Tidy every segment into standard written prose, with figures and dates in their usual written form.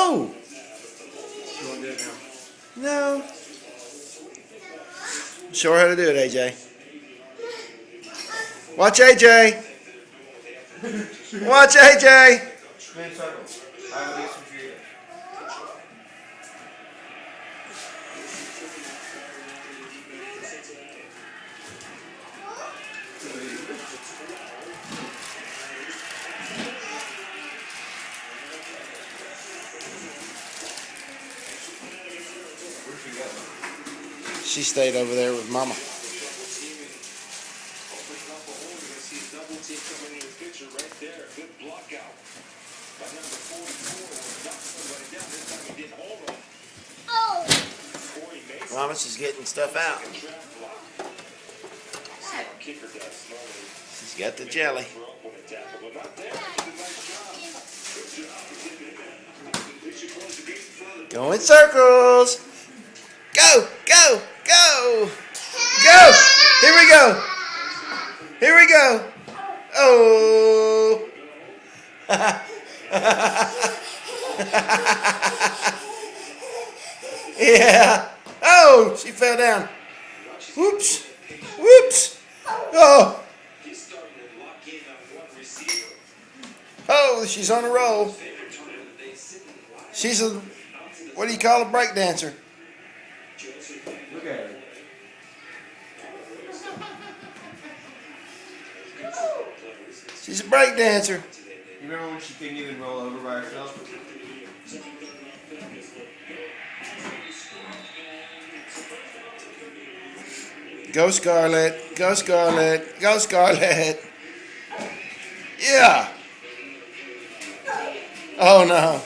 Oh! You want to do it now? No. Show her how to do it, AJ. Watch AJ. Watch AJ. Spin circle. I will get some trees. She stayed over there with Mama. Mama's just getting stuff out. She's got the jelly. Go in circles. Go, go, go. Go. Here we go. Here we go. Oh. Yeah. Oh, she fell down. Whoops. Whoops. Oh. Oh, she's on a roll. She's a, what do you call a break dancer? Look at her. She's a break dancer. You remember when she couldn't even roll over by herself? Go Scarlett. Go Scarlett. Go Scarlett. Yeah. Oh no.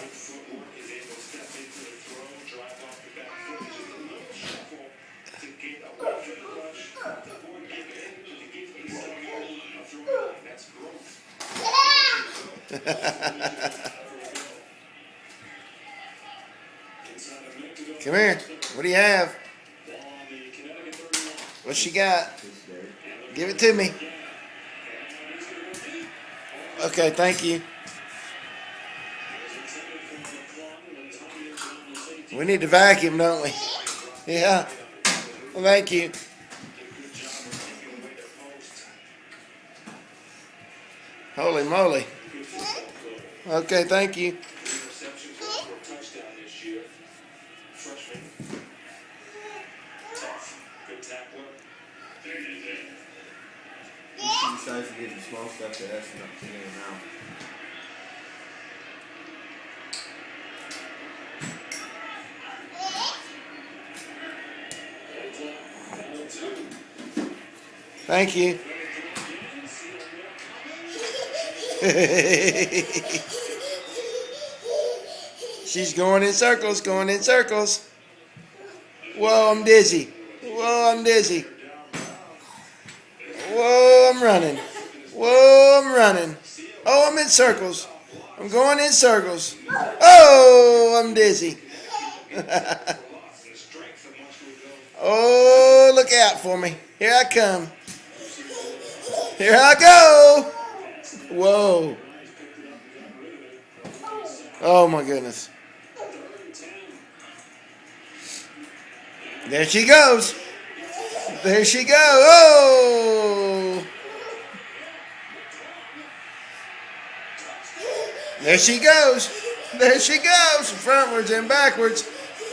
Come here. What do you have? What she got? Give it to me. Okay, thank you. We need to vacuum, don't we? Yeah. Well, thank you. Holy moly. Okay, thank you. She decides to get the small stuff that has not to get in her mouth. Thank you. She's going in circles, going in circles. Whoa, I'm dizzy. Whoa, I'm dizzy. Whoa, I'm running. Whoa, I'm running. Oh, I'm in circles. I'm going in circles. Oh, I'm dizzy. Oh, look out for me. Here I come. Here I go. Whoa. Oh, my goodness. There she goes. There she goes. Oh. There she goes. There she goes. Frontwards and backwards.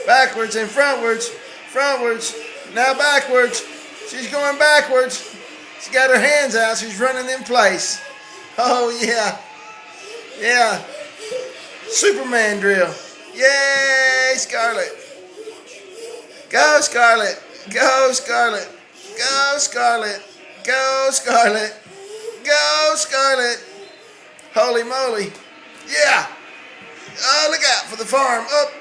Backwards and frontwards. Frontwards. Now backwards. She's going backwards. She's got her hands out. She's running in place. Oh, yeah. Yeah. Superman drill. Yay, Scarlett. Go, Scarlett. Go, Scarlett. Go, Scarlett. Go, Scarlett. Go, Scarlett. Holy moly. Yeah. Oh, look out for the farm. Up.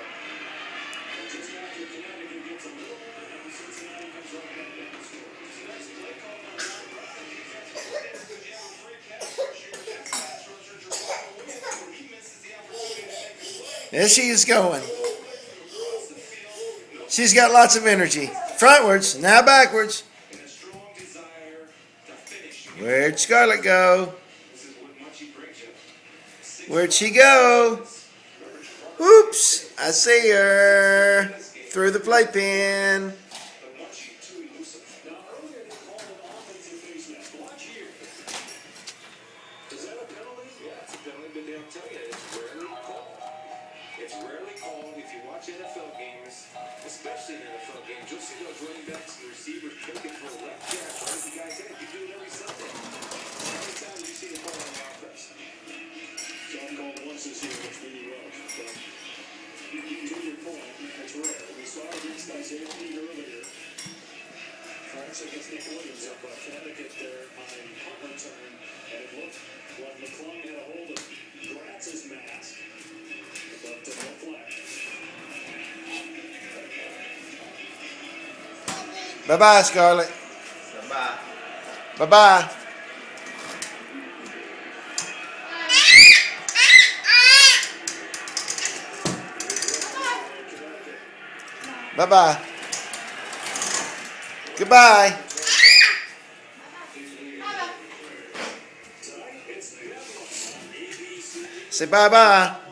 There she is going. She's got lots of energy. Frontwards, now backwards. Where'd Scarlett go? Where'd she go? Oops, I see her through the playpen. It's rarely called. If you watch NFL games, especially in NFL games, you'll see those running backs and receivers looking for a left jab right at the guy's head. You do it every Sunday. Every time you see the ball on offense. John called once this year, which really well. But to your point, it's rare. We saw it against Isaiah Reed earlier. Tries against Nick Williams up by Connecticut there on a punt return. And it looked like McClung had a hold of Gratz's mask. But no flag. Bye-bye, Scarlett. Bye. Bye-bye. Bye-bye. Goodbye. Say bye-bye.